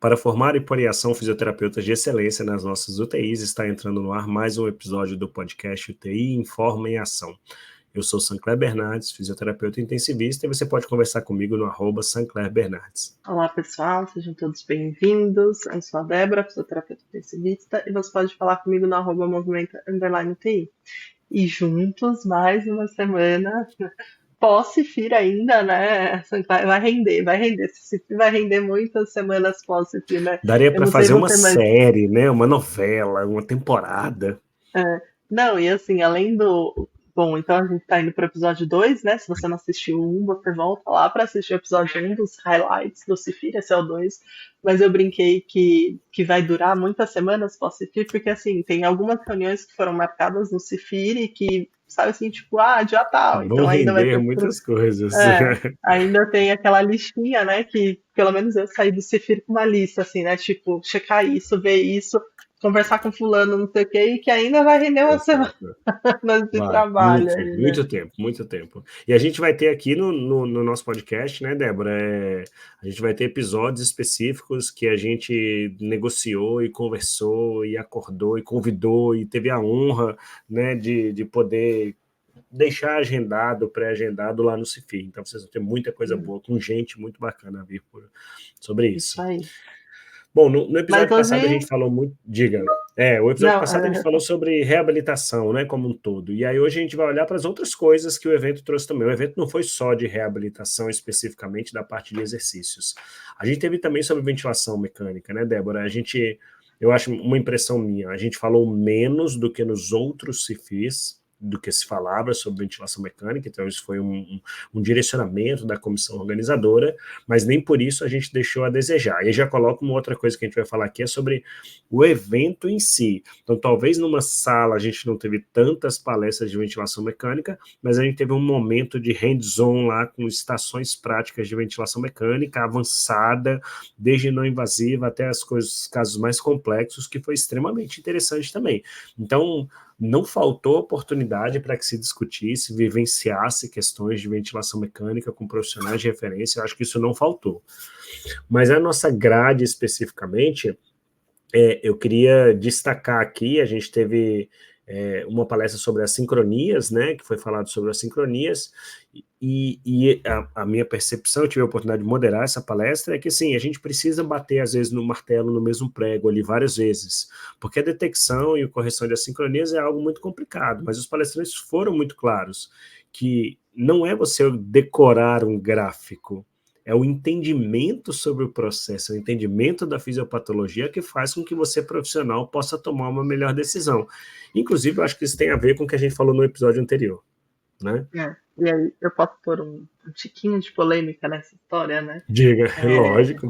Para formar e pôr em ação fisioterapeutas de excelência nas nossas UTIs, está entrando no ar mais um episódio do podcast UTI Informa em Ação. Eu sou Sancler Bernardes, fisioterapeuta intensivista, e você pode conversar comigo no @SanclerBernardes. Olá pessoal, sejam todos bem-vindos. Eu sou a Débora, fisioterapeuta intensivista, e você pode falar comigo no @movimento_UTI. E juntos, mais uma semana, pós-CIFIR ainda, né? Vai render. CIFIR vai render muitas semanas pós-CIFIR, né? Daria Eu para não sei fazer uma você, mas... série, né? Uma novela, uma temporada. Não, e assim, além do... Bom, então a gente tá indo pro episódio 2, né? Se você não assistiu o 1, você volta lá para assistir o episódio 1 dos highlights do CIFIR, esse é o 2. Mas eu brinquei que vai durar muitas semanas pós-CIFIR, porque assim, tem algumas reuniões que foram marcadas no CIFIR e que, sabe assim, tipo, dia tal, Vão então ainda vai render ter... muitas coisas. Ainda tem aquela listinha, né? Que pelo menos eu saí do CIFIR com uma lista, assim, né? Tipo, checar isso, ver isso, conversar com fulano, não sei o quê, e que ainda vai render uma semana Exato. de Vai, trabalho aí, né? muito tempo, muito tempo. E a gente vai ter aqui no nosso podcast, né, Débora? A gente vai ter episódios específicos que a gente negociou e conversou e acordou e convidou e teve a honra, né, de poder deixar agendado, pré-agendado lá no CIFIR. Então vocês vão ter muita coisa boa, com gente muito bacana a vir sobre Isso isso. aí. Bom, no Mas episódio passado a hoje, gente falou muito. Diga. O episódio não, passado a gente falou sobre reabilitação, né, como um todo. E aí hoje a gente vai olhar para as outras coisas que o evento trouxe também. O evento não foi só de reabilitação especificamente da parte de exercícios. A gente teve também sobre ventilação mecânica, né, Débora? Eu acho uma impressão minha, a gente falou menos do que nos outros CIFIs, do que se falava sobre ventilação mecânica, então isso foi um direcionamento da comissão organizadora, mas nem por isso a gente deixou a desejar. E já coloco uma outra coisa que a gente vai falar aqui, é sobre o evento em si. Então, talvez numa sala a gente não teve tantas palestras de ventilação mecânica, mas a gente teve um momento de hands-on lá com estações práticas de ventilação mecânica avançada, desde não invasiva até os casos mais complexos, que foi extremamente interessante também. Então, não faltou oportunidade para que se discutisse, vivenciasse questões de ventilação mecânica com profissionais de referência, eu acho que isso não faltou. Mas a nossa grade especificamente, eu queria destacar aqui, a gente teve uma palestra sobre as sincronias, né, que foi falado sobre as sincronias, e a minha percepção, eu tive a oportunidade de moderar essa palestra, é que sim, a gente precisa bater às vezes no martelo, no mesmo prego ali várias vezes, porque a detecção e a correção de assincronias é algo muito complicado, mas os palestrantes foram muito claros, que não é você decorar um gráfico, é o entendimento sobre o processo, é o entendimento da fisiopatologia que faz com que você, profissional, possa tomar uma melhor decisão. Inclusive, eu acho que isso tem a ver com o que a gente falou no episódio anterior, né? e aí eu posso pôr um tiquinho de polêmica nessa história, né? Diga, lógico.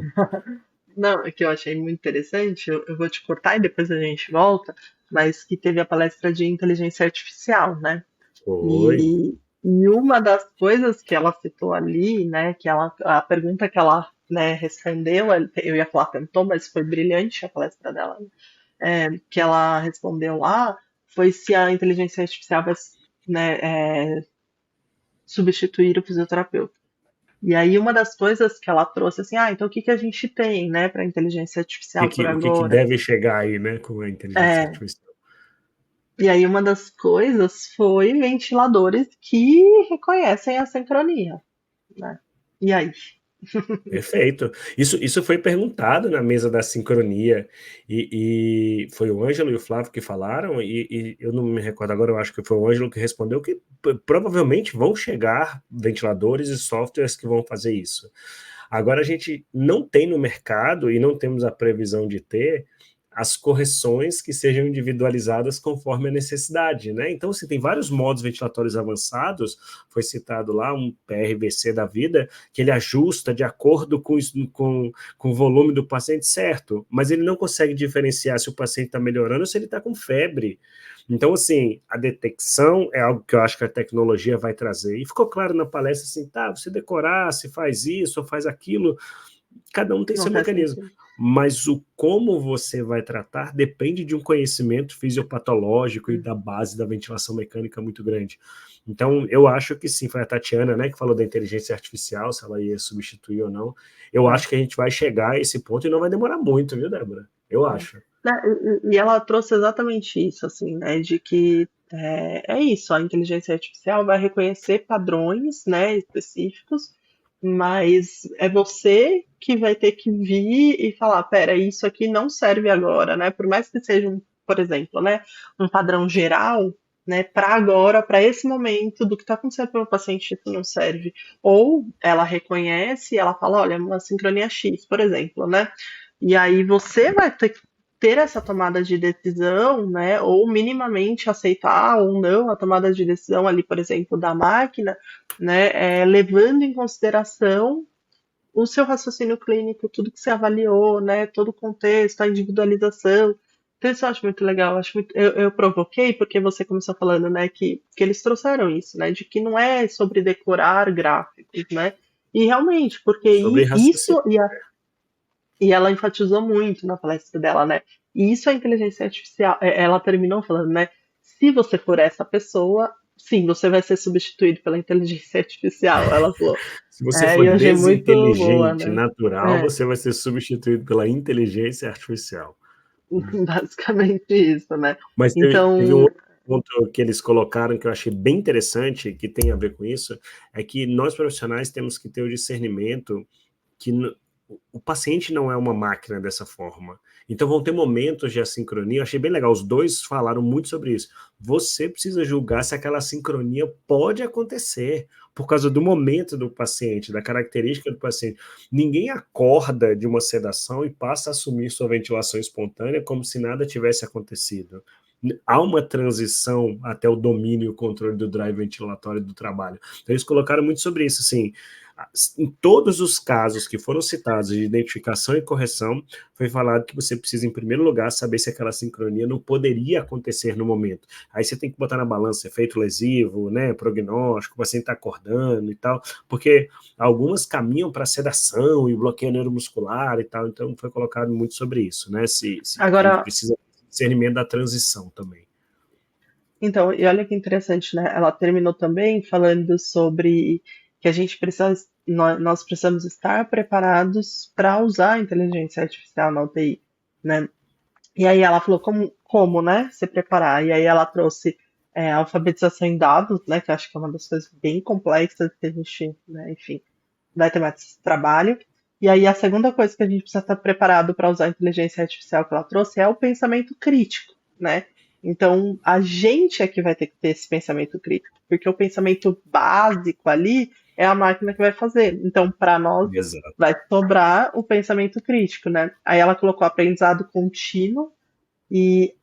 Não, é que eu achei muito interessante, eu vou te cortar e depois a gente volta, mas que teve a palestra de inteligência artificial, né? Foi. E uma das coisas que ela citou ali, né, a pergunta que ela, né, respondeu, eu ia falar tentou, mas foi brilhante a palestra dela, que ela respondeu lá, foi se a inteligência artificial vai, né, substituir o fisioterapeuta. E aí uma das coisas que ela trouxe assim, então o que a gente tem, né, para inteligência artificial por O que agora? deve chegar aí, né, com a inteligência É, artificial? e aí uma das coisas foi ventiladores que reconhecem a sincronia, né? E aí? Perfeito. Isso foi perguntado na mesa da sincronia, e foi o Ângelo e o Flávio que falaram, e eu não me recordo agora, eu acho que foi o Ângelo que respondeu que provavelmente vão chegar ventiladores e softwares que vão fazer isso. Agora a gente não tem no mercado, e não temos a previsão de ter, as correções que sejam individualizadas conforme a necessidade, né? Então, se tem vários modos ventilatórios avançados, foi citado lá um PRVC da vida, que ele ajusta de acordo com o volume do paciente, certo, mas ele não consegue diferenciar se o paciente está melhorando ou se ele está com febre. Então, assim, a detecção é algo que eu acho que a tecnologia vai trazer. E ficou claro na palestra assim, você decorar, se faz isso ou faz aquilo, Cada um tem Não seu faz mecanismo. sentido. Mas o como você vai tratar depende de um conhecimento fisiopatológico e da base da ventilação mecânica muito grande. Então, eu acho que sim, foi a Tatiana, né, que falou da inteligência artificial, se ela ia substituir ou não. Eu acho que a gente vai chegar a esse ponto e não vai demorar muito, viu, Débora? Eu acho. Né, e ela trouxe exatamente isso, assim, né, de que é isso, a inteligência artificial vai reconhecer padrões, né, específicos, mas é você que vai ter que vir e falar, pera, isso aqui não serve agora, né, por mais que seja, por exemplo, né, um padrão geral, né, para agora, para esse momento do que está acontecendo com o paciente, isso não serve. Ou ela reconhece e ela fala, olha, uma sincronia X, por exemplo, né, e aí você vai ter essa tomada de decisão, né, ou minimamente aceitar ou não a tomada de decisão ali, por exemplo, da máquina, né, levando em consideração o seu raciocínio clínico, tudo que você avaliou, né, todo o contexto, a individualização. Então, isso eu acho muito legal. Acho muito, eu provoquei porque você começou falando, né, que eles trouxeram isso, né, de que não é sobre decorar gráficos, né, e realmente, porque Sobre isso raciocínio. e ela enfatizou muito na palestra dela, né? E isso é inteligência artificial. Ela terminou falando, né? Se você for essa pessoa, sim, você vai ser substituído pela inteligência artificial. Ela falou. Se você for E eu achei muito boa, desinteligente, né? natural, É, você vai ser substituído pela inteligência artificial. basicamente isso, né? Mas teve um Então, outro ponto que eles colocaram que eu achei bem interessante, que tem a ver com isso, é que nós profissionais temos que ter o discernimento que o paciente não é uma máquina dessa forma. Então vão ter momentos de assincronia. Eu achei bem legal, os dois falaram muito sobre isso. Você precisa julgar se aquela sincronia pode acontecer por causa do momento do paciente, da característica do paciente. Ninguém acorda de uma sedação e passa a assumir sua ventilação espontânea como se nada tivesse acontecido. Há uma transição até o domínio e o controle do drive ventilatório do trabalho. Então, eles colocaram muito sobre isso, assim, em todos os casos que foram citados de identificação e correção, foi falado que você precisa, em primeiro lugar, saber se aquela sincronia não poderia acontecer no momento. Aí você tem que botar na balança efeito lesivo, né, prognóstico, o paciente está acordando e tal, porque algumas caminham para sedação e bloqueio neuromuscular e tal, então foi colocado muito sobre isso, né, que a gente agora, precisa de discernimento da transição também. então, e olha que interessante, né? Ela terminou também falando sobre que a gente precisa, nós precisamos estar preparados para usar a inteligência artificial na UTI, né? E aí ela falou como, né, se preparar. E aí ela trouxe alfabetização em dados, né, que eu acho que é uma das coisas bem complexas que a gente, né, enfim, vai ter mais trabalho. E aí a segunda coisa que a gente precisa estar preparado para usar a inteligência artificial que ela trouxe é o pensamento crítico, né? Então a gente é que vai ter que ter esse pensamento crítico, porque o pensamento básico ali é a máquina que vai fazer. Então para nós Exato. vai sobrar o pensamento crítico, né? Aí ela colocou aprendizado contínuo e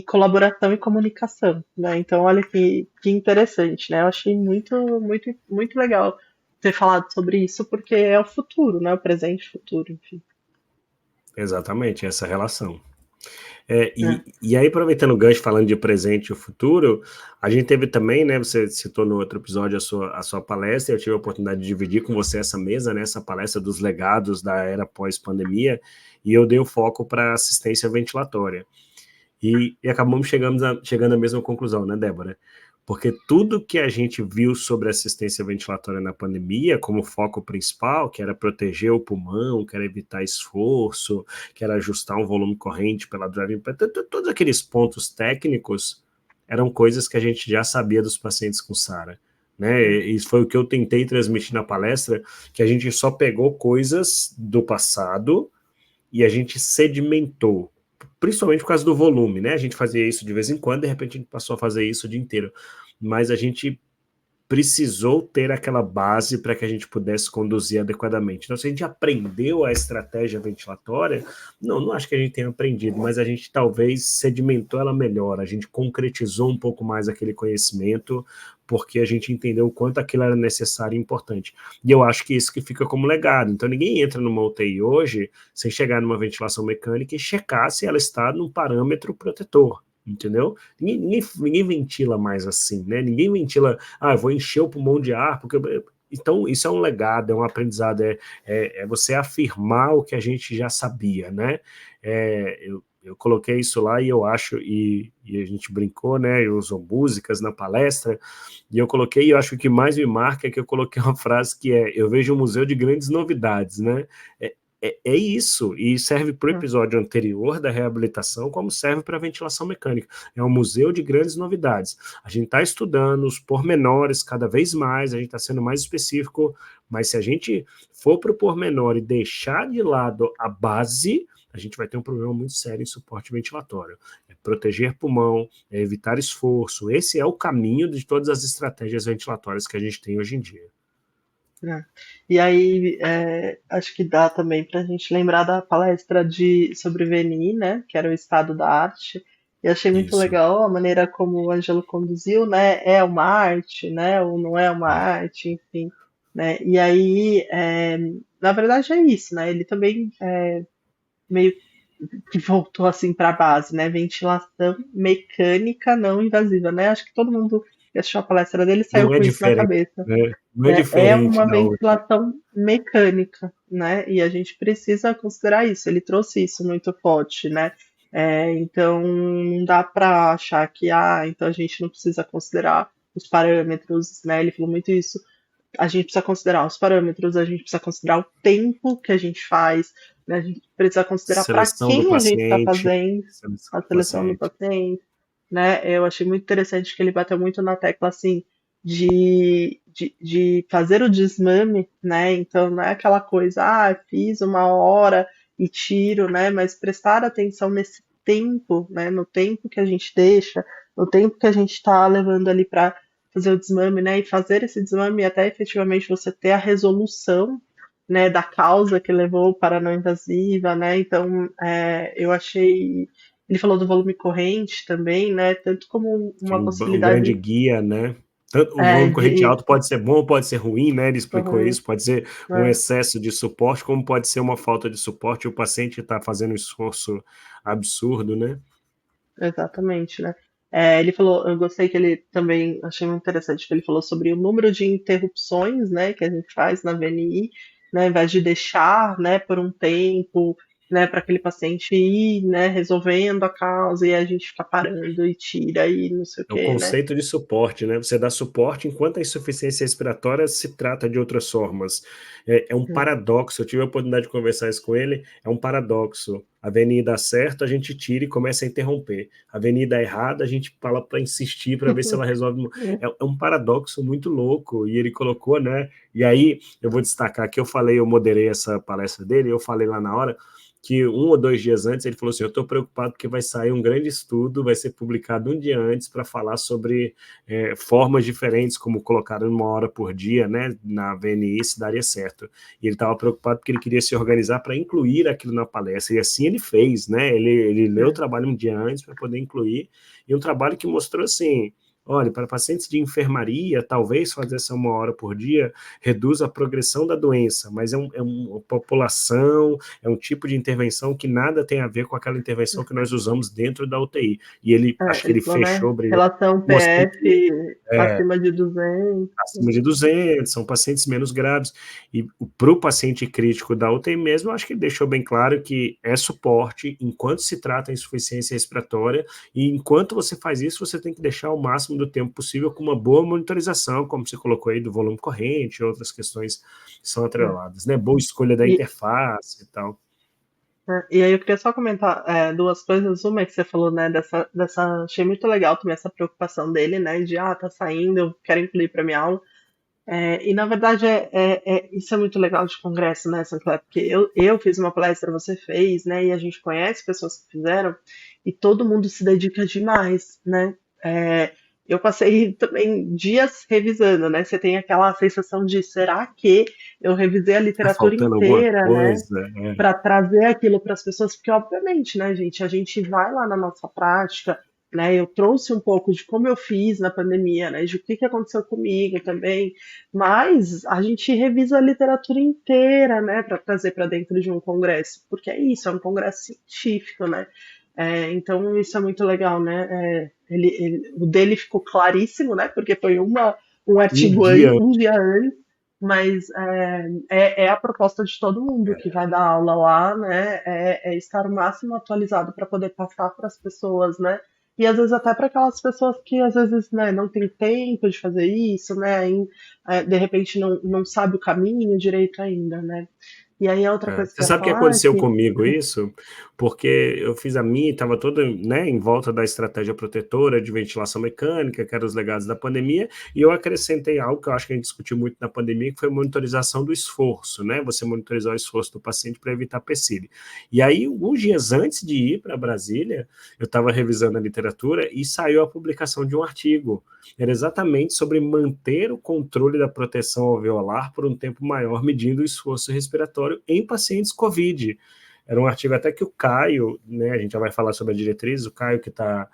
colaboração e comunicação, né? Então, olha que interessante, né? Eu achei muito, muito, muito legal ter falado sobre isso, porque é o futuro, né? O presente e futuro, enfim. Exatamente, essa relação. Né? E aí, aproveitando o gancho, falando de presente e o futuro, a gente teve também, né? Você citou no outro episódio a sua palestra, eu tive a oportunidade de dividir com você essa mesa, né? Essa palestra dos legados da era pós-pandemia, e eu dei o foco para assistência ventilatória. E acabamos chegando à mesma conclusão, né, Débora? Porque tudo que a gente viu sobre assistência ventilatória na pandemia, como foco principal, que era proteger o pulmão, que era evitar esforço, que era ajustar um volume corrente pela driving, todos aqueles pontos técnicos eram coisas que a gente já sabia dos pacientes com SARA. Né? Isso foi o que eu tentei transmitir na palestra, que a gente só pegou coisas do passado e a gente sedimentou, principalmente por causa do volume, né? A gente fazia isso de vez em quando, de repente a gente passou a fazer isso o dia inteiro. Mas a gente precisou ter aquela base para que a gente pudesse conduzir adequadamente. Então, se a gente aprendeu a estratégia ventilatória, não acho que a gente tenha aprendido, mas a gente talvez sedimentou ela melhor, a gente concretizou um pouco mais aquele conhecimento, porque a gente entendeu o quanto aquilo era necessário e importante. E eu acho que isso que fica como legado. Então, ninguém entra numa UTI hoje sem chegar numa ventilação mecânica e checar se ela está num parâmetro protetor. Entendeu? Ninguém ventila mais assim, né? Ninguém ventila, eu vou encher o pulmão de ar, porque Então, isso é um legado, é um aprendizado, é você afirmar o que a gente já sabia, né? Eu coloquei isso lá e eu acho, e a gente brincou, né? Eu uso músicas na palestra, e eu coloquei, e eu acho que o que mais me marca é que eu coloquei uma frase que eu vejo um museu de grandes novidades, né? É isso, e serve para o episódio anterior da reabilitação, como serve para a ventilação mecânica. É um museu de grandes novidades. A gente está estudando os pormenores cada vez mais, a gente está sendo mais específico, mas se a gente for para o pormenor e deixar de lado a base, a gente vai ter um problema muito sério em suporte ventilatório. É proteger pulmão, é evitar esforço. Esse é o caminho de todas as estratégias ventilatórias que a gente tem hoje em dia. E aí, acho que dá também para a gente lembrar da palestra sobre VNI, né, que era o estado da arte. E achei muito Isso. legal a maneira como o Ângelo conduziu, né? É uma arte, né? Ou não é uma arte, enfim, né? E aí, na verdade é isso, né? Ele também meio que voltou assim para a base, né? Ventilação mecânica não invasiva, né? Acho que todo mundo que assistiu a palestra dele saiu Não é com isso na diferente, cabeça, né? Não é né? É diferente uma da outra. ventilação mecânica, né? E a gente precisa considerar isso. Ele trouxe isso muito forte, né? Então não dá para achar que então a gente não precisa considerar os parâmetros, né? Ele falou muito isso. A gente precisa considerar os parâmetros, a gente precisa considerar o tempo que a gente faz, né? A gente precisa considerar para Seleção do quem a gente está paciente, fazendo seleção a do seleção do paciente. paciente, né? Eu achei muito interessante que ele bateu muito na tecla assim de fazer o desmame, né? Então não é aquela coisa, fiz uma hora e tiro, né? Mas prestar atenção nesse tempo, né? No tempo que a gente deixa, no tempo que a gente está levando ali para fazer o desmame, né? E fazer esse desmame até efetivamente você ter a resolução, né, da causa que levou para a não invasiva, né? Então, eu achei. Ele falou do volume corrente também, né? Tanto como Que é uma um grande possibilidade guia, né? Tanto o volume corrente de alto pode ser bom ou pode ser ruim, né? Ele explicou correr, isso, pode ser um né? excesso de suporte, como pode ser uma falta de suporte, e o paciente está fazendo um esforço absurdo, né? Exatamente, né? Ele falou, eu gostei que ele também achei muito interessante que ele falou sobre o número de interrupções, né, que a gente faz na VNI, né, ao invés de deixar, né, por um tempo, né, para aquele paciente ir, né, resolvendo a causa e a gente ficar parando e tira e não sei o É o quê, né? conceito de suporte, né? Você dá suporte enquanto a insuficiência respiratória se trata de outras formas. É um paradoxo. Eu tive a oportunidade de conversar isso com ele. É um paradoxo. A VNI dá certo, a gente tira e começa a interromper. A VNI dá errado, a gente fala para insistir para ver se ela resolve. É um paradoxo muito louco. E ele colocou, né? E aí eu vou destacar que eu moderei essa palestra dele, eu falei lá na hora que 1 ou 2 dias antes ele falou assim, eu estou preocupado porque vai sair um grande estudo, vai ser publicado um dia antes para falar sobre formas diferentes, como colocar 1 hora por dia, né, na VNI, se daria certo. E ele estava preocupado porque ele queria se organizar para incluir aquilo na palestra, e assim ele fez, né, ele leu o trabalho um dia antes para poder incluir, e um trabalho que mostrou assim, olha, para pacientes de enfermaria, talvez fazer essa 1 hora por dia reduz a progressão da doença, mas é uma população, é um tipo de intervenção que nada tem a ver com aquela intervenção que nós usamos dentro da UTI. E acho que Ele ele falou, né, fechou, brilhante, relação mostrando que PF acima de 200. acima de 200, são pacientes menos graves. E para o paciente crítico da UTI mesmo, eu acho que ele deixou bem claro que é suporte enquanto se trata a insuficiência respiratória, e enquanto você faz isso, você tem que deixar o máximo do tempo possível com uma boa monitorização, como você colocou aí, do volume corrente e outras questões que são atreladas, né? Boa escolha da E, interface e tal. e aí eu queria só comentar duas coisas. Uma é que você falou, né, achei muito legal também essa preocupação dele, né, de, tá saindo, eu quero incluir para minha aula. E na verdade isso é muito legal de congresso, né, Sancler? Porque eu fiz uma palestra, você fez, né, e a gente conhece pessoas que fizeram, e todo mundo se dedica demais, né? Eu passei também dias revisando, né? Você tem aquela sensação de será que eu revisei a Tá literatura faltando alguma inteira, né? coisa? Para trazer aquilo para as pessoas, porque obviamente, né, gente, a gente vai lá na nossa prática, né? Eu trouxe um pouco de como eu fiz na pandemia, né? De o que aconteceu comigo também, mas a gente revisa a literatura inteira, né, para trazer para dentro de um congresso, porque é isso, é um congresso científico, né? Então isso é muito legal, né? O dele ficou claríssimo, né? Porque foi um Um artigo dia um dia antes. mas é a proposta de todo mundo que vai dar aula lá, né? É estar o máximo atualizado para poder passar para as pessoas, né? E às vezes até para aquelas pessoas que às vezes, né, não tem tempo de fazer isso, né? De repente não sabe o caminho direito ainda, né? E aí a outra coisa que Você eu ia sabe o que falar é aconteceu que. comigo isso? Porque eu fiz a minha, estava toda, né, em volta da estratégia protetora de ventilação mecânica, que eram os legados da pandemia, e eu acrescentei algo que eu acho que a gente discutiu muito na pandemia, que foi a monitorização do esforço, né? Você monitorizar o esforço do paciente para evitar PSILE. E aí, alguns dias antes de ir para Brasília, eu estava revisando a literatura e saiu a publicação de um artigo. Era exatamente sobre manter o controle da proteção alveolar por um tempo maior, medindo o esforço respiratório em pacientes COVID. Era um artigo até que o Caio, né, a gente já vai falar sobre a diretriz, o Caio que está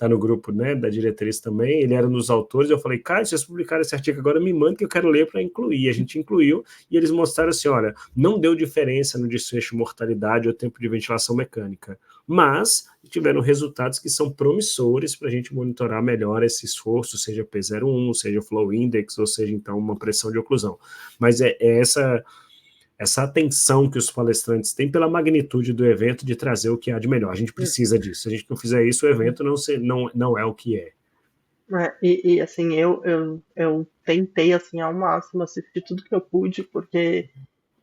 no grupo, né, da diretriz também, ele era um dos autores, eu falei, Caio, se vocês publicaram esse artigo agora, me manda que eu quero ler para incluir. A gente incluiu e eles mostraram assim, olha, não deu diferença no desfecho mortalidade ou tempo de ventilação mecânica, mas tiveram resultados que são promissores para a gente monitorar melhor esse esforço, seja P01, seja Flow Index, ou seja, então, uma pressão de oclusão. Mas é essa atenção que os palestrantes têm pela magnitude do evento de trazer o que há de melhor. A gente precisa disso. Se a gente não fizer isso, o evento não é o que é. Assim, eu tentei, assim, ao máximo assistir tudo que eu pude, porque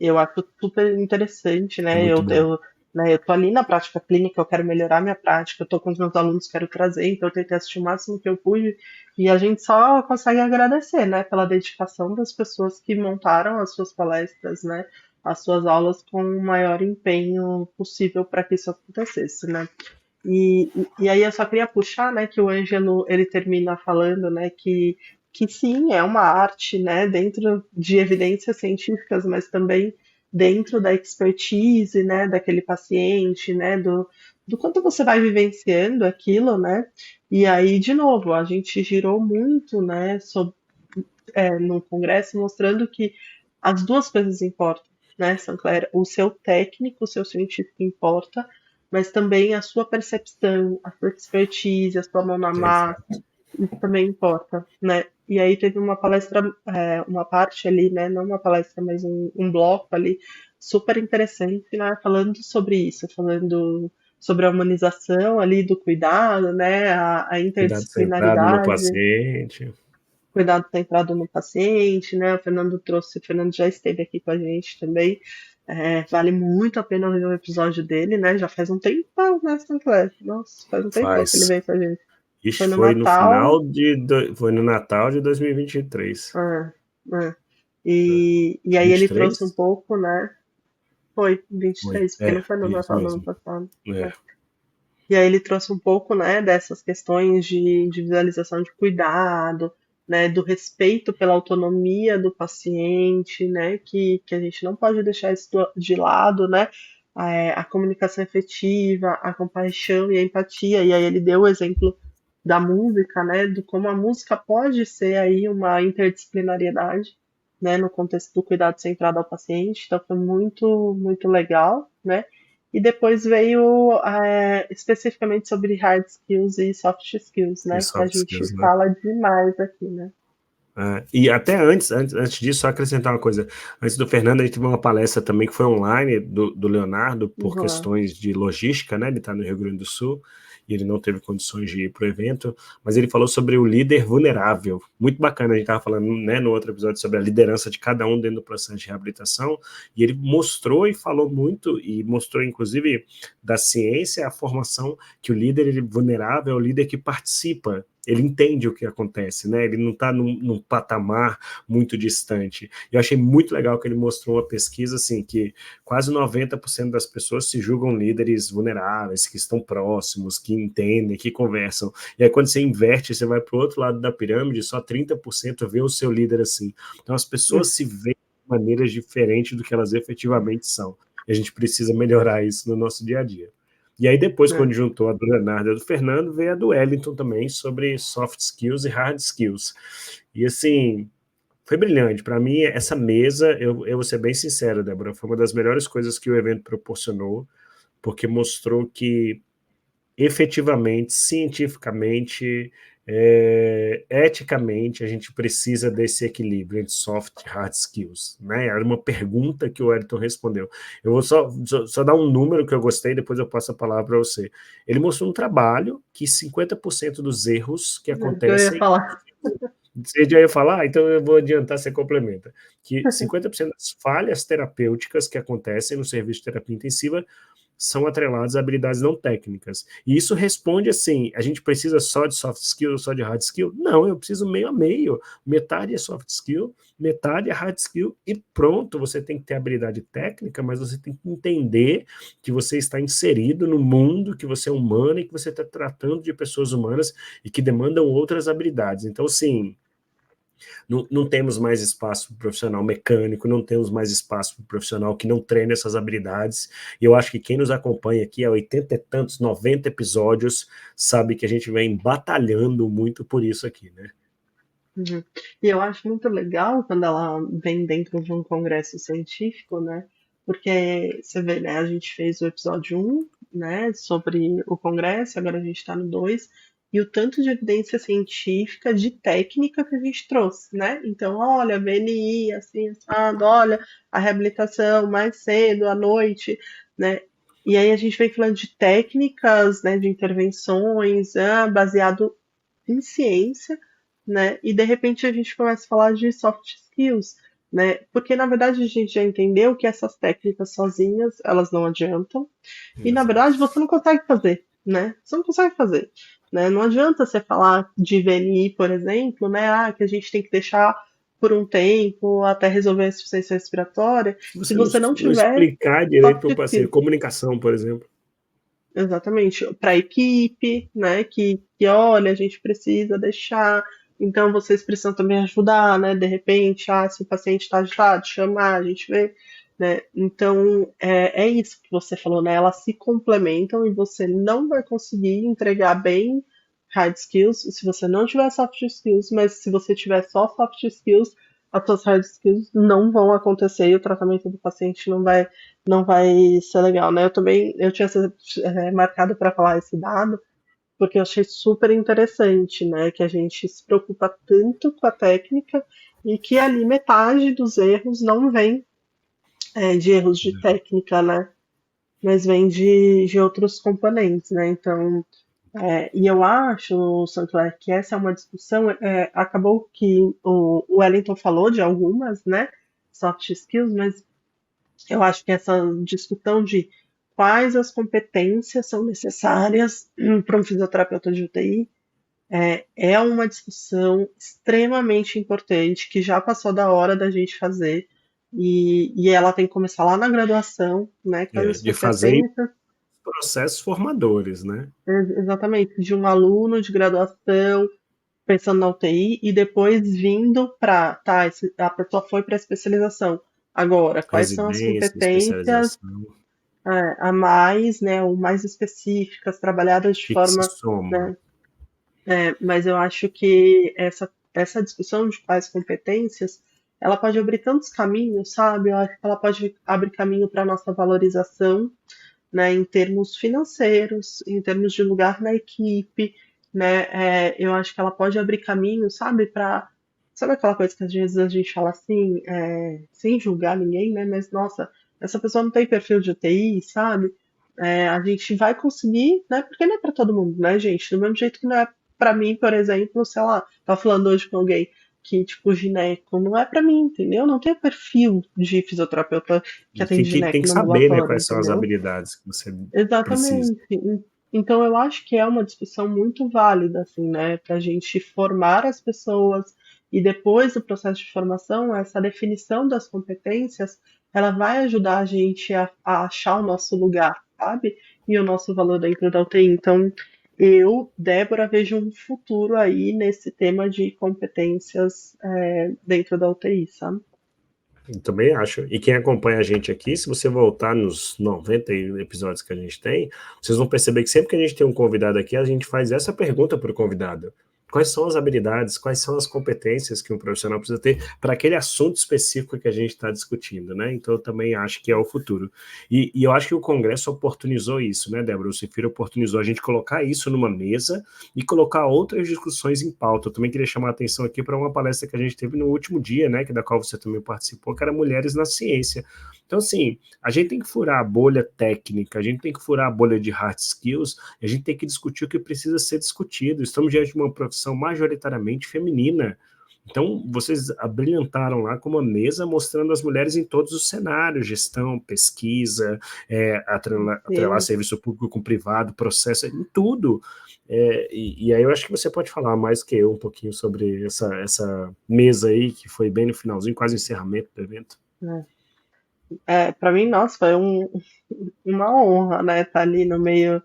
eu acho super interessante, É né? muito bom. Né, eu tô ali na prática clínica, eu quero melhorar minha prática, eu tô com os meus alunos, quero trazer, então eu tentei assistir o máximo que eu pude, e a gente só consegue agradecer, né, pela dedicação das pessoas que montaram as suas palestras, né, as suas aulas com o maior empenho possível para que isso acontecesse, né? E aí eu só queria puxar, né, que o Ângelo, ele termina falando, né, que sim, é uma arte, né, dentro de evidências científicas, mas também dentro da expertise, né, daquele paciente, né, do quanto você vai vivenciando aquilo, né, e aí, de novo, a gente girou muito, né, no congresso, mostrando que as duas coisas importam, né, Sancler? O seu técnico, o seu científico importa, mas também a sua percepção, a sua expertise, a sua mão na massa, Exato. isso também importa, né? E aí teve uma palestra, uma parte ali, né? Não uma palestra, mas um bloco ali super interessante, né? Falando sobre isso, falando sobre a humanização ali do cuidado, né? A Cuidado centrado no interdisciplinaridade, paciente. cuidado centrado no paciente, né? O Fernando já esteve aqui com a gente também. Vale muito a pena ver o episódio dele, né? Já faz um tempão, né, Sinclair? Nossa, faz um tempão que ele Faz. veio com a gente. Foi Ixi, no foi no Natal. final foi no Natal de 2023. É, é. E aí ele trouxe um 23? pouco, né? Foi Foi. 23, porque não foi no Isso Natal do ano mesmo. passado. É. É. E aí ele trouxe um pouco, né, dessas questões de visualização de cuidado, né, do respeito pela autonomia do paciente, né, que a gente não pode deixar isso de lado, né, a comunicação efetiva, a compaixão e a empatia. E aí ele deu o exemplo da música, né, do como a música pode ser aí uma interdisciplinariedade, né, no contexto do cuidado centrado ao paciente. Então foi muito, muito legal, né. E depois veio especificamente sobre hard skills e soft skills, E né? Que a soft gente skills, né? fala demais aqui, né? E até antes disso, só acrescentar uma coisa. Antes do Fernando, a gente teve uma palestra também que foi online do Leonardo, por Uhum. questões de logística, né? Ele está no Rio Grande do Sul e ele não teve condições de ir para o evento, mas ele falou sobre o líder vulnerável. Muito bacana, a gente estava falando, né, no outro episódio sobre a liderança de cada um dentro do processo de reabilitação, e ele mostrou e falou muito, e mostrou inclusive da ciência a formação que o líder vulnerável é o líder que participa, ele entende o que acontece, né? Ele não está num patamar muito distante. Eu achei muito legal que ele mostrou uma pesquisa assim que quase 90% das pessoas se julgam líderes vulneráveis, que estão próximos, que entendem, que conversam. E aí quando você inverte, você vai para o outro lado da pirâmide, só 30% vê o seu líder assim. Então as pessoas se veem de maneiras diferentes do que elas efetivamente são. E a gente precisa melhorar isso no nosso dia a dia. E aí depois, É, quando juntou a do Leonardo e a do Fernando, veio a do Wellington também, sobre soft skills e hard skills. E assim, foi brilhante. Para mim, essa mesa, eu vou ser bem sincero, Débora, foi uma das melhores coisas que o evento proporcionou, porque mostrou que efetivamente, cientificamente, eticamente, a gente precisa desse equilíbrio entre soft e hard skills, né? Era uma pergunta que o Wellington respondeu. Eu vou só dar um número que eu gostei, depois eu passo a palavra para você. Ele mostrou um trabalho que 50% dos erros que Que eu ia acontecem... falar. Você já ia falar? Então eu vou adiantar, você complementa. Que 50% das falhas terapêuticas que acontecem no serviço de terapia intensiva são atrelados a habilidades não técnicas. E isso responde assim, a gente precisa só de soft skill, só de hard skill? Não, eu preciso meio a meio. Metade é soft skill, metade é hard skill e pronto, você tem que ter habilidade técnica, mas você tem que entender que você está inserido no mundo, que você é humano e que você está tratando de pessoas humanas e que demandam outras habilidades. Então, assim, não temos mais espaço para o profissional mecânico, não temos mais espaço para o profissional que não treina essas habilidades, e eu acho que quem nos acompanha aqui há 80 e tantos, 90 episódios, sabe que a gente vem batalhando muito por isso aqui, né? Uhum. E eu acho muito legal quando ela vem dentro de um congresso científico, né? Porque você vê, né? A gente fez o episódio 1, né? Sobre o congresso, agora a gente está no 2, e o tanto de evidência científica de técnica que a gente trouxe, né? Então, olha, VNI, assim, assado, olha, a reabilitação mais cedo, à noite, né? E aí a gente vem falando de técnicas, né? De intervenções, baseado em ciência, né? E de repente a gente começa a falar de soft skills, né? Porque na verdade a gente já entendeu que essas técnicas sozinhas, elas não adiantam. E na Exato. verdade você não consegue fazer, né? Você não consegue fazer, né? Não adianta você falar de VNI, por exemplo, né? Que a gente tem que deixar por um tempo até resolver a insuficiência respiratória, Se se você você não não tiver explicar direito soft para o paciente, skills. comunicação, por exemplo. Exatamente, para a equipe, né? Que olha, a gente precisa deixar, então vocês precisam também ajudar, né? De repente, se o paciente está agitado, chamar, a gente vê, né? Então é isso que você falou, né? Elas se complementam e você não vai conseguir entregar bem hard skills se você não tiver soft skills, mas se você tiver só soft skills, as suas hard skills não vão acontecer e o tratamento do paciente não vai ser legal, né? Eu tinha marcado para falar esse dado, porque eu achei super interessante, né? Que a gente se preocupa tanto com a técnica e que ali metade dos erros não vem de erros de técnica, né? Mas vem de outros componentes, né? Então, e eu acho, Sancler, que essa é uma discussão. Acabou que o Wellington falou de algumas, né? Soft skills, mas eu acho que essa discussão de quais as competências são necessárias para um fisioterapeuta de UTI é uma discussão extremamente importante que já passou da hora da gente fazer e ela tem que começar lá na graduação, né? Quais as De fazer competências processos formadores, né? exatamente de um aluno de graduação pensando na UTI e depois vindo para, tá, a pessoa foi para a especialização. Agora, quais são as Residência, competências especialização, a mais, né, ou mais específicas, trabalhadas o de que que se forma, soma? né, mas eu acho que essa discussão de quais competências, ela pode abrir tantos caminhos, sabe? Eu acho que ela pode abrir caminho para a nossa valorização, né, em termos financeiros, em termos de lugar na equipe, né? Eu acho que ela pode abrir caminho, sabe, para sabe aquela coisa que às vezes a gente fala assim, sem julgar ninguém, né? Mas nossa, essa pessoa não tem perfil de UTI, sabe? A gente vai conseguir, né? Porque não é para todo mundo, né, gente? Do mesmo jeito que não é para mim, por exemplo, sei lá, tá falando hoje com alguém que, tipo, gineco, não é para mim, entendeu? Não tem perfil de fisioterapeuta que atende Que tem gineco que no saber, né, ambulatório, quais são as entendeu? habilidades que você precisa. Exatamente. Então eu acho que é uma discussão muito válida, assim, né, para a gente formar as pessoas e depois do processo de formação, essa definição das competências, ela vai ajudar a gente a achar o nosso lugar, sabe? E o nosso valor dentro da UTI. Então eu, Débora, vejo um futuro aí nesse tema de competências dentro da UTI, sabe? Eu também acho. E quem acompanha a gente aqui, se você voltar nos 90 episódios que a gente tem, vocês vão perceber que sempre que a gente tem um convidado aqui, a gente faz essa pergunta para o convidado. quais são as habilidades, quais são as competências que um profissional precisa ter para aquele assunto específico que a gente está discutindo, né? Então, eu também acho que é o futuro. E eu acho que o Congresso oportunizou isso, né, Débora? O Cefiro oportunizou a gente colocar isso numa mesa e colocar outras discussões em pauta. Eu também queria chamar a atenção aqui para uma palestra que a gente teve no último dia, né, que da qual você também participou, que era Mulheres na Ciência. Então, assim, a gente tem que furar a bolha técnica, a gente tem que furar a bolha de hard skills, a gente tem que discutir o que precisa ser discutido. Estamos diante de uma profissão majoritariamente feminina. Então, vocês abrilhantaram lá com uma mesa mostrando as mulheres em todos os cenários, gestão, pesquisa, atrelar Sim. serviço público com privado, processo, em tudo. E aí eu acho que você pode falar mais que eu um pouquinho sobre essa mesa aí, que foi bem no finalzinho, quase o encerramento do evento. Para mim, nossa, foi uma honra, né, estar ali no meio,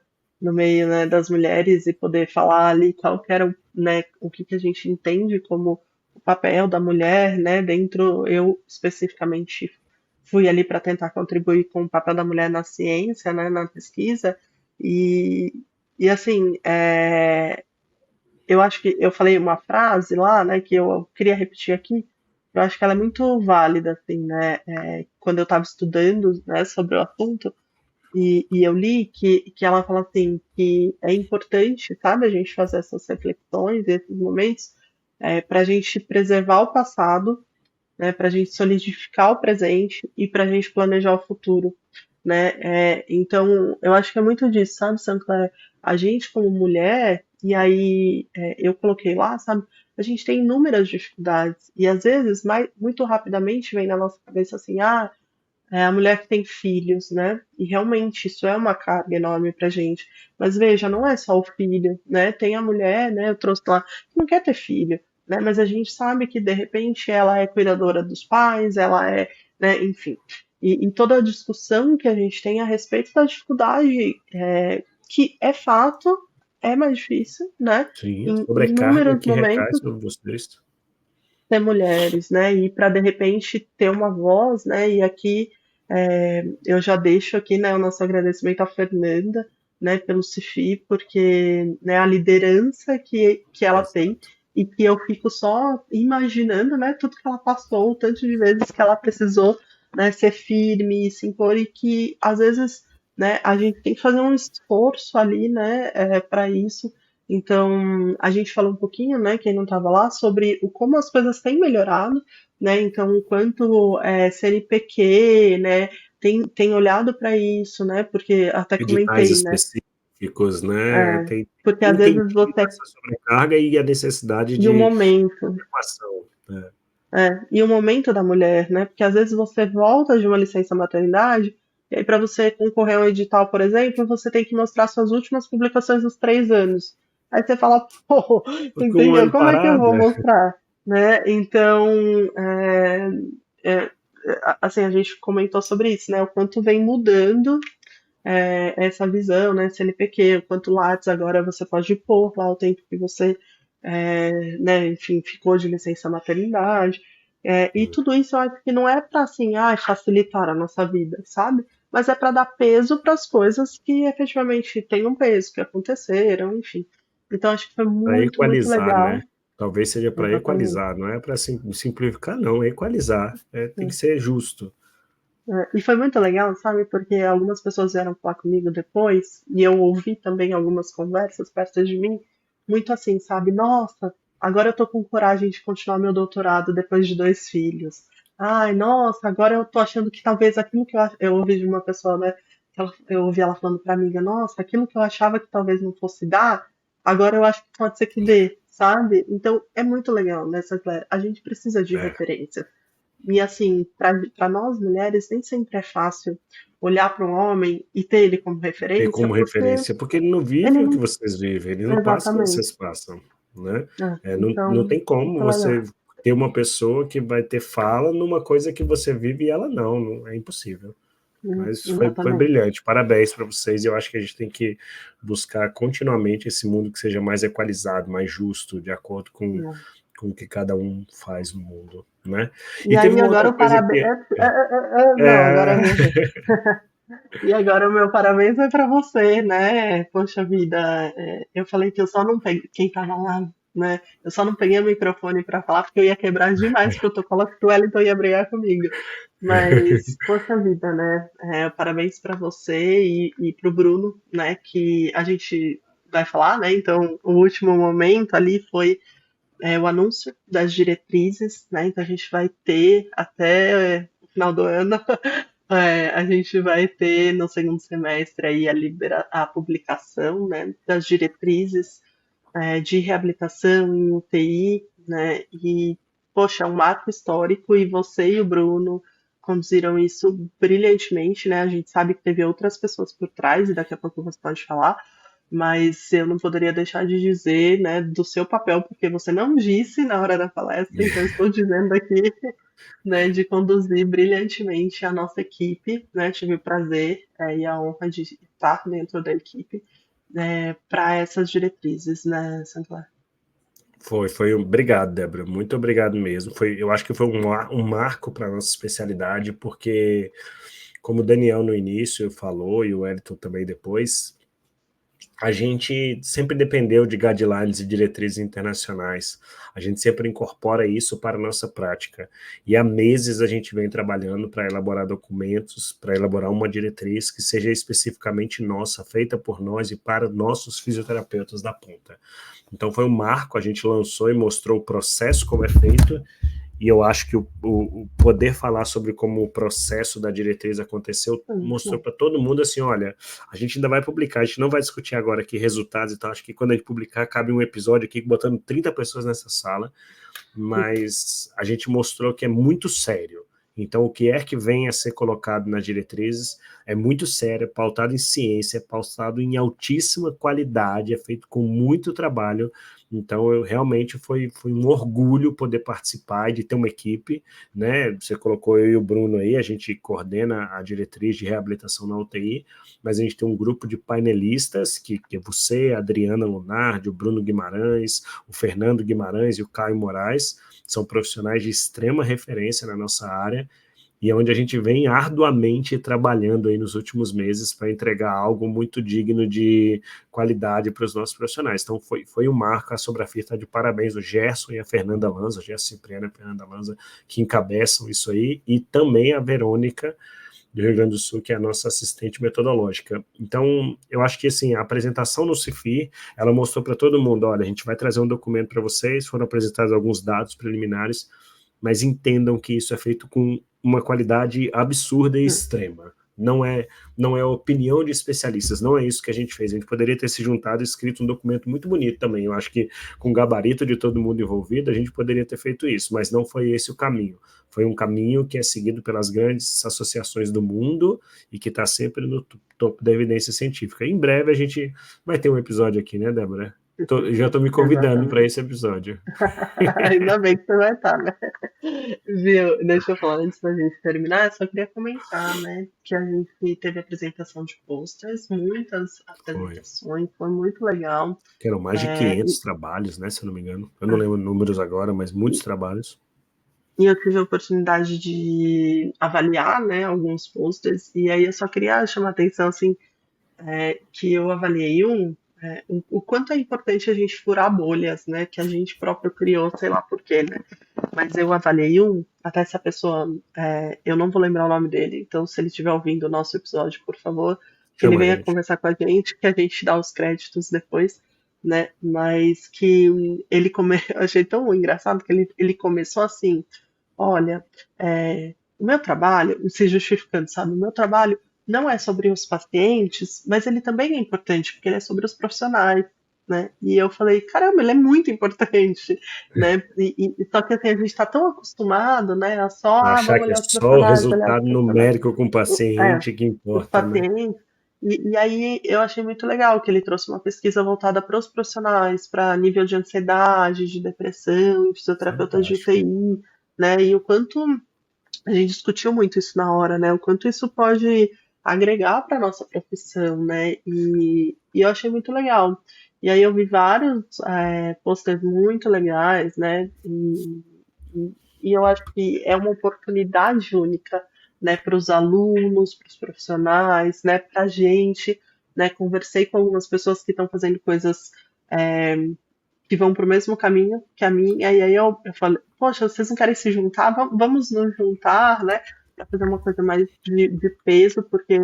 né, das mulheres e poder falar ali qual que era, né, o que que a gente entende como o papel da mulher, né, dentro, eu especificamente fui ali para tentar contribuir com o papel da mulher na ciência, né, na pesquisa, e, e assim, eu acho que eu falei uma frase lá, né, que eu queria repetir aqui. Eu acho que ela é muito válida, assim, né? Quando eu estava estudando, né, sobre o assunto, e eu li que ela fala assim, que é importante, sabe, a gente fazer essas reflexões, esses momentos, para a gente preservar o passado, né, para a gente solidificar o presente e para a gente planejar o futuro, né? Então, eu acho que é muito disso, sabe, Sancler? A gente como mulher, e aí eu coloquei lá, sabe? A gente tem inúmeras dificuldades e às vezes, muito rapidamente vem na nossa cabeça assim, é a mulher que tem filhos, né? E realmente isso é uma carga enorme pra gente. Mas veja, não é só o filho, né? Tem a mulher, né? Eu trouxe lá, que não quer ter filho, né? Mas a gente sabe que de repente ela é cuidadora dos pais, ela é, né? Enfim. E toda a discussão que a gente tem a respeito da dificuldade, que é fato, é mais difícil, né? Sim, a Em sobrecarga inúmeros que recai momentos sobre vocês. ser mulheres, né? E para de repente ter uma voz, né? E aqui eu já deixo aqui, né, o nosso agradecimento à Fernanda, né, pelo CIFI, porque, né, a liderança que ela tem Exato. e que eu fico só imaginando, né, tudo que ela passou, o tanto de vezes que ela precisou, né, ser firme, se impor e que às vezes, né, a gente tem que fazer um esforço ali, né, para isso. Então, a gente falou um pouquinho, né, quem não estava lá, sobre como as coisas têm melhorado, né? Então, o quanto CNPq, né, tem olhado para isso, né? Porque até Editais comentei, né? específicos, né? É, Tem porque às vezes entendido você. essa sobrecarga e a necessidade E o de momento, adequação, né? e o momento da mulher, né? Porque às vezes você volta de uma licença maternidade, e aí para você concorrer a um edital, por exemplo, você tem que mostrar suas últimas publicações dos 3 anos. Aí você fala, pô, Porque um entendeu? ano Como é que eu vou parada, mostrar? Né? Então, é, é, assim, a gente comentou sobre isso, né? O quanto vem mudando essa visão, né? CNPq, o quanto Lattes agora você pode pôr lá o tempo que você, né, enfim, ficou de licença maternidade. E tudo isso eu acho que não é para assim, facilitar a nossa vida, sabe? Mas é para dar peso para as coisas que efetivamente têm um peso, que aconteceram, enfim. Então acho que foi para muito, muito equalizar, legal. né? Talvez seja para Exatamente. equalizar, não é para simplificar, não, é equalizar, tem que ser justo. E foi muito legal, sabe? Porque algumas pessoas vieram falar comigo depois, e eu ouvi também algumas conversas perto de mim, muito assim, sabe? Nossa, agora eu tô com coragem de continuar meu doutorado depois de 2 filhos. Ai, nossa, agora eu tô achando que talvez aquilo que eu ouvi de uma pessoa, né? Eu ouvi ela falando pra amiga, nossa, aquilo que eu achava que talvez não fosse dar, agora eu acho que pode ser que dê, sabe? Então é muito legal, né, Claire? A gente precisa de É, referência. E assim, para nós mulheres, nem sempre é fácil olhar para um homem e ter ele como ter referência, como porque referência, porque ele não ele vive o que não. vocês vivem, ele não passa o que Exatamente. vocês passam, né? Não Então, tem como muito você legal. ter uma pessoa que vai ter fala numa coisa que você vive e ela não, é impossível. Mas foi Exatamente. brilhante, parabéns para vocês. Eu acho que a gente tem que buscar continuamente esse mundo que seja mais equalizado, mais justo, de acordo com o que cada um faz no mundo, né? E E teve aí uma agora outra o coisa parabéns. que Não, agora é é, minha vez. E agora o meu parabéns é para você, né? Poxa vida, eu falei que eu só não peguei quem tava lá, né? Eu só não peguei o microfone para falar porque eu ia quebrar demais o protocolo, que o Wellington ia brigar comigo. Mas, poxa vida, né? Parabéns para você e para o Bruno, né? Que a gente vai falar, né? Então, o último momento ali foi o anúncio das diretrizes, né? Então, a gente vai ter até o final do ano. A gente vai ter no segundo semestre aí a publicação, né, das diretrizes de reabilitação em UTI, né? E, poxa, é um marco histórico e você e o Bruno conduziram isso brilhantemente, né? A gente sabe que teve outras pessoas por trás e daqui a pouco você pode falar, mas eu não poderia deixar de dizer, né, do seu papel, porque você não disse na hora da palestra, então eu estou dizendo aqui, né, de conduzir brilhantemente a nossa equipe, né? Tive o prazer e a honra de estar dentro da equipe para essas diretrizes, né, Sancler? Obrigado, Débora, muito obrigado mesmo. Eu acho que foi um marco para a nossa especialidade, porque, como o Daniel no início falou, e o Wellington também depois, a gente sempre dependeu de guidelines e diretrizes internacionais. A gente sempre incorpora isso para a nossa prática. E há meses a gente vem trabalhando para elaborar documentos, para elaborar uma diretriz que seja especificamente nossa, feita por nós e para nossos fisioterapeutas da ponta. Então foi um marco, a gente lançou e mostrou o processo como é feito, e eu acho que o poder falar sobre como o processo da diretriz aconteceu mostrou para todo mundo assim, olha, a gente ainda vai publicar, a gente não vai discutir agora aqui resultados e tal, acho que quando a gente publicar cabe um episódio aqui botando 30 pessoas nessa sala, mas a gente mostrou que é muito sério. Então, o que é que vem a ser colocado nas diretrizes é muito sério, é pautado em ciência, é pautado em altíssima qualidade, é feito com muito trabalho. Então, realmente foi um orgulho poder participar e de ter uma equipe, né? Você colocou eu e o Bruno aí, a gente coordena a diretriz de reabilitação na UTI, mas a gente tem um grupo de painelistas, que é você, a Adriana Lunardi, o Bruno Guimarães, o Fernando Guimarães e o Caio Moraes, são profissionais de extrema referência na nossa área, e é onde a gente vem arduamente trabalhando aí nos últimos meses para entregar algo muito digno de qualidade para os nossos profissionais. Então foi um marco, a Sobrafir está de parabéns, o Gerson e a Fernanda Lanza, o Gerson Cipriano e a Fernanda Lanza, que encabeçam isso aí, e também a Verônica, do Rio Grande do Sul, que é a nossa assistente metodológica. Então, eu acho que assim, a apresentação no CIFI, ela mostrou para todo mundo, olha, a gente vai trazer um documento para vocês, foram apresentados alguns dados preliminares, mas entendam que isso é feito com uma qualidade absurda e extrema. Não é opinião de especialistas, não é isso que a gente fez. A gente poderia ter se juntado e escrito um documento muito bonito também. Eu acho que com o gabarito de todo mundo envolvido, a gente poderia ter feito isso, mas não foi esse o caminho. Foi um caminho que é seguido pelas grandes associações do mundo e que está sempre no topo da evidência científica. Em breve a gente vai ter um episódio aqui, né, Débora? Já estou me convidando para esse episódio. Ainda bem que você vai estar, né? Viu? Deixa eu falar antes da gente terminar, eu só queria comentar, né, que a gente teve apresentação de posters, muitas apresentações, foi muito legal. Que eram mais de 500 trabalhos, né, se eu não me engano. Eu não lembro números agora, mas muitos trabalhos. E eu tive a oportunidade de avaliar, né, alguns posters, e aí eu só queria chamar a atenção, assim, que eu avaliei o quanto é importante a gente furar bolhas, né, que a gente próprio criou, sei lá por quê, né. Mas eu avaliei até essa pessoa, eu não vou lembrar o nome dele, então se ele estiver ouvindo o nosso episódio, por favor, que ele venha conversar com a gente, que a gente dá os créditos depois, né, mas que eu achei tão engraçado que ele começou assim, olha, o meu trabalho, se justificando, sabe, o meu trabalho não é sobre os pacientes, mas ele também é importante, porque ele é sobre os profissionais, né? E eu falei, caramba, ele é muito importante, né? Só que assim, a gente está tão acostumado, né? A só, Achar vamos que é olhar os só o profissionais, olhar os resultado profissionais. numérico com o É, paciente que os importa, né? pacientes. E aí eu achei muito legal que ele trouxe uma pesquisa voltada para os profissionais, para nível de ansiedade, de depressão, fisioterapeutas de Fantástico. UTI, né? E o quanto a gente discutiu muito isso na hora, né? O quanto isso pode agregar para nossa profissão, né? E eu achei muito legal. E aí eu vi vários posters muito legais, né? E eu acho que é uma oportunidade única, né? Para os alunos, para os profissionais, né? Para a gente, né? Conversei com algumas pessoas que estão fazendo coisas que vão para o mesmo caminho que a minha, e aí eu falei, poxa, vocês não querem se juntar? Vamos nos juntar, né? Para fazer uma coisa mais de peso, porque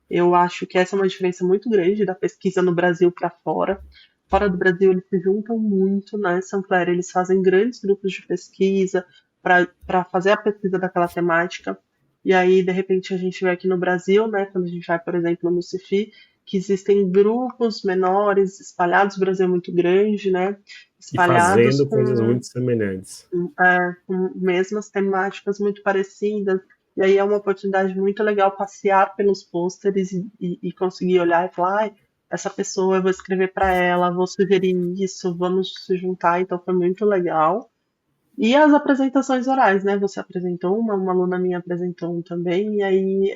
eu acho que essa é uma diferença muito grande da pesquisa no Brasil para fora. Fora do Brasil, eles se juntam muito, né, Sinclair? Eles fazem grandes grupos de pesquisa para fazer a pesquisa daquela temática. E aí, de repente, a gente vê aqui no Brasil, né, quando a gente vai, por exemplo, no CIFI, que existem grupos menores espalhados, o Brasil é muito grande, né, E espalhados fazendo coisas muito semelhantes. com mesmas temáticas muito parecidas. E aí é uma oportunidade muito legal passear pelos pôsteres e conseguir olhar e falar, ai, essa pessoa, eu vou escrever para ela, vou sugerir isso, vamos se juntar. Então foi muito legal. E as apresentações orais, né? Você apresentou uma aluna minha apresentou um também, e aí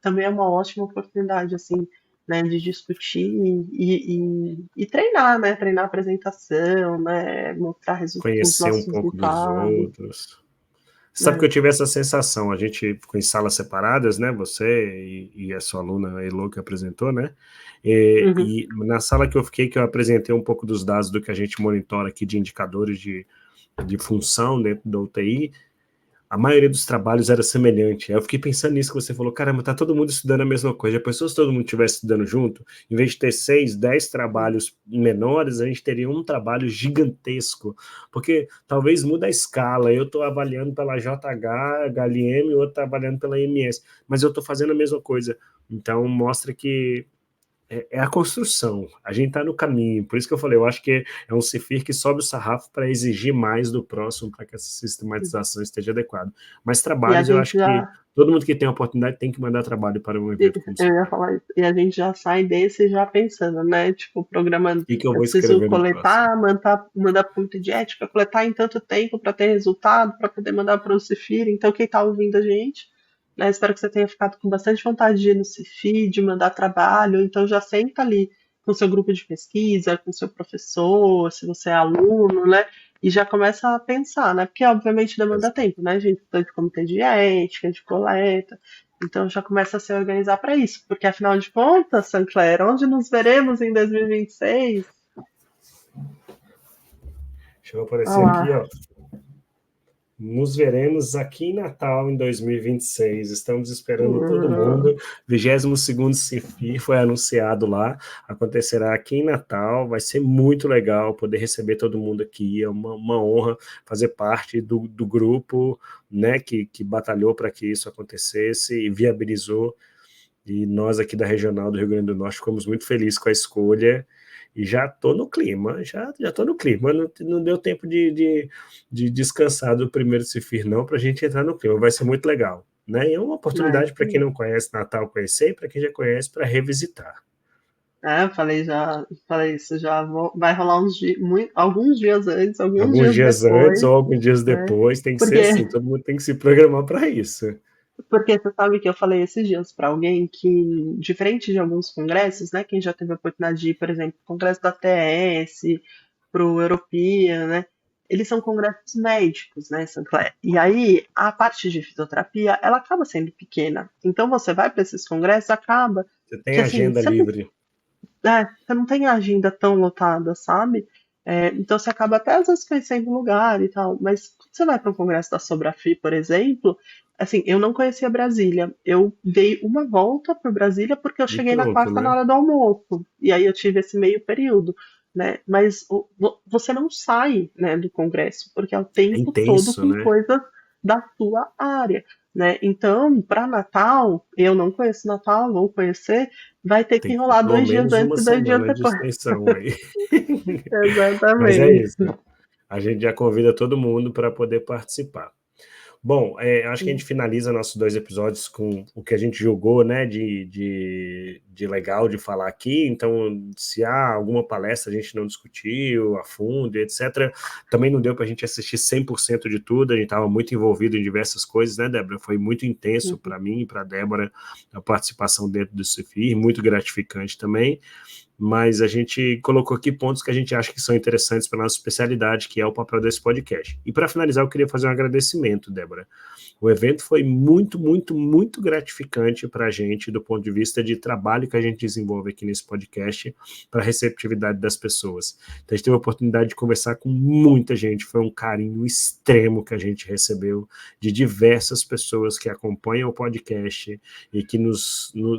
também é uma ótima oportunidade, assim, né, de discutir e treinar, né? Treinar a apresentação, né? Mostrar os Conhecer um nossos pouco dos resultados, outros. Sabe que né? eu tive essa sensação, a gente ficou em salas separadas, né, você e a sua aluna, a Elo, que apresentou, né, Uhum. e na sala que eu fiquei, que eu apresentei um pouco dos dados do que a gente monitora aqui de indicadores de função dentro da UTI, a maioria dos trabalhos era semelhante. Aí eu fiquei pensando nisso que você falou, caramba, tá todo mundo estudando a mesma coisa. Já pensou se todo mundo estivesse estudando junto? Em vez de ter 6, 10 trabalhos menores, a gente teria um trabalho gigantesco. Porque talvez muda a escala. Eu estou avaliando pela JH, HLM, e outro trabalhando pela MS. Mas eu estou fazendo a mesma coisa. Então mostra que é a construção, a gente está no caminho, por isso que eu falei, eu acho que é um CIFIR que sobe o sarrafo para exigir mais do próximo, para que essa sistematização esteja adequada. Mas E a trabalhos, eu gente acho que já, todo mundo que tem a oportunidade tem que mandar trabalho para um evento como o eu ia CIFIR. falar isso, e a gente já sai desse já pensando, né? Tipo, programando, E que eu eu vou preciso escrever no próximo. coletar, mandar para o comitê de ética, coletar em tanto tempo para ter resultado, para poder mandar para o Cifir. Então, quem está ouvindo a gente, né? Espero que você tenha ficado com bastante vontade de ir no Cifir, de mandar trabalho. Então, já senta ali com seu grupo de pesquisa, com seu professor, se você é aluno, né? E já começa a pensar, né? Porque, obviamente, demanda tempo, né, gente? Tanto de comitê de ética, de coleta. Então já começa a se organizar para isso, porque afinal de contas, Sinclair, onde nos veremos em 2026? Deixa eu Olha aparecer aqui, lá. ó. Nos veremos aqui em Natal em 2026. Estamos esperando todo mundo. 22º CIFI foi anunciado lá. Acontecerá aqui em Natal. Vai ser muito legal poder receber todo mundo aqui. É uma honra fazer parte do grupo, né, que batalhou para que isso acontecesse e viabilizou. E nós aqui da Regional do Rio Grande do Norte ficamos muito felizes com a escolha e já estou no clima, já estou no clima. Não deu tempo de descansar do primeiro Cifir, não, para a gente entrar no clima. Vai ser muito legal. Né? E é uma oportunidade para quem não conhece Natal conhecer e para quem já conhece para revisitar. Falei isso já. Vai rolar alguns dias antes, alguns Alguns dias dias antes depois, ou alguns dias né? depois, tem que ser assim, Porque todo mundo tem que se programar para isso. Porque você sabe que eu falei esses dias para alguém que, diferente de alguns congressos, né? Quem já teve a oportunidade de ir, por exemplo, congresso da TS, pro European, né? Eles são congressos médicos, né, Sinclair? E aí, a parte de fisioterapia, ela acaba sendo pequena. Então, você vai para esses congressos, acaba Você tem que, assim, agenda livre. você não tem a agenda tão lotada, sabe? Então você acaba até às vezes conhecendo o lugar e tal, mas quando você vai para um congresso da Sobrafi, por exemplo, assim, eu não conhecia Brasília. Eu dei uma volta por Brasília porque eu E cheguei na pronto, quarta na né? hora do almoço. E aí eu tive esse meio período, né? Mas você não sai, né, do congresso, porque é o É tempo todo intenso, com né? coisas da sua área. Né? Então, para Natal, eu não conheço Natal, vou conhecer, vai ter Tem que que ter rolar pelo 2 dias menos uma antes e 2 dias semana de depois. extensão aí. Mas é Exatamente. isso. A gente já convida todo mundo para poder participar. Bom, acho que a gente finaliza nossos 2 episódios com o que a gente julgou, né, de legal de falar aqui. Então, se há alguma palestra a gente não discutiu a fundo, etc., também não deu para a gente assistir 100% de tudo. A gente estava muito envolvido em diversas coisas, né, Débora? Foi muito intenso para mim e para a Débora a participação dentro do CIFIR, muito gratificante também. mas a gente colocou aqui pontos que a gente acha que são interessantes para a nossa especialidade, que é o papel desse podcast. E para finalizar, eu queria fazer um agradecimento, Débora. O evento foi muito, muito, muito gratificante para a gente, do ponto de vista de trabalho que a gente desenvolve aqui nesse podcast, para a receptividade das pessoas. Então, a gente teve a oportunidade de conversar com muita gente, foi um carinho extremo que a gente recebeu de diversas pessoas que acompanham o podcast e que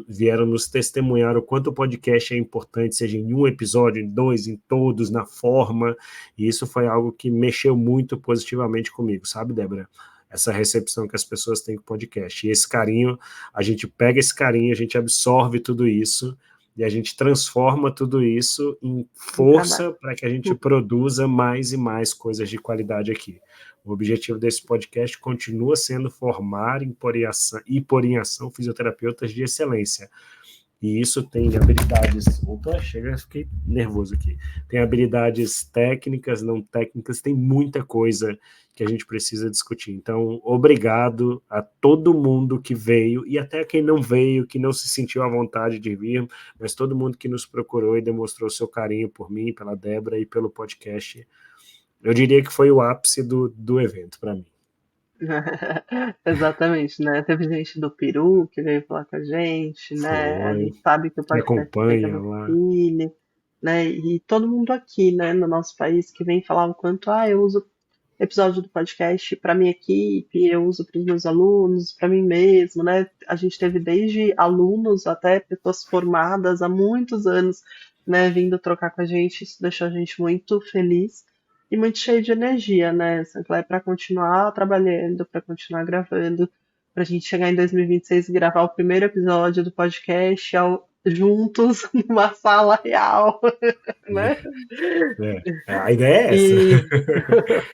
vieram nos testemunhar o quanto o podcast é importante, seja em um episódio, em dois, em todos, na forma, e isso foi algo que mexeu muito positivamente comigo, sabe, Débora? Essa recepção que as pessoas têm com o podcast. E esse carinho, a gente pega esse carinho, a gente absorve tudo isso e a gente transforma tudo isso em força para que a gente produza mais e mais coisas de qualidade aqui. O objetivo desse podcast continua sendo formar e pôr em ação fisioterapeutas de excelência. E isso tem habilidades... Opa, fiquei nervoso aqui. Tem habilidades técnicas, não técnicas, tem muita coisa que a gente precisa discutir. Então, obrigado a todo mundo que veio, e até quem não veio, que não se sentiu à vontade de vir, mas todo mundo que nos procurou e demonstrou seu carinho por mim, pela Débora e pelo podcast. Eu diria que foi o ápice do evento para mim. Exatamente, né? Teve gente do Peru que veio falar com a gente, né? A gente sabe que o podcast chega acompanha no lá. Chile, né? E todo mundo aqui, né, no nosso país que vem falar o quanto, eu uso episódio do podcast para minha equipe, eu uso para os meus alunos, para mim mesmo, né? A gente teve desde alunos até pessoas formadas há muitos anos, né, vindo trocar com a gente, isso deixou a gente muito feliz e muito cheio de energia, né, Sancler, para continuar trabalhando, para continuar gravando, para a gente chegar em 2026 e gravar o primeiro episódio do podcast juntos numa sala real, né? A ideia é essa.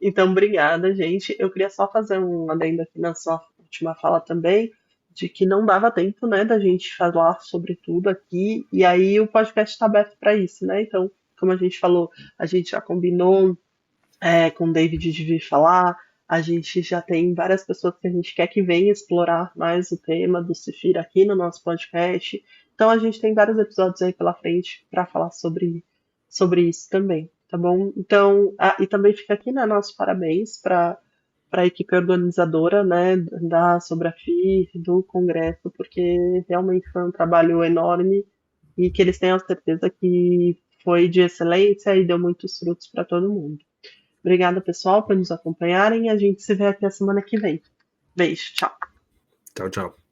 Então, obrigada, gente. Eu queria só fazer um adendo aqui na sua última fala também, de que não dava tempo, né, da gente falar sobre tudo aqui, e aí o podcast está aberto para isso, né? Então, como a gente falou, a gente já combinou com o David de vir falar, a gente já tem várias pessoas que a gente quer que venham explorar mais o tema do Cifir aqui no nosso podcast. Então, a gente tem vários episódios aí pela frente para falar sobre isso também. Tá bom? Então, e também fica aqui, né, nossos parabéns para a equipe organizadora, né, da Sobrafir, do Congresso, porque realmente foi um trabalho enorme e que eles tenham certeza que foi de excelência e deu muitos frutos para todo mundo. Obrigada, pessoal, por nos acompanharem e a gente se vê aqui a semana que vem. Beijo, tchau. Tchau, tchau.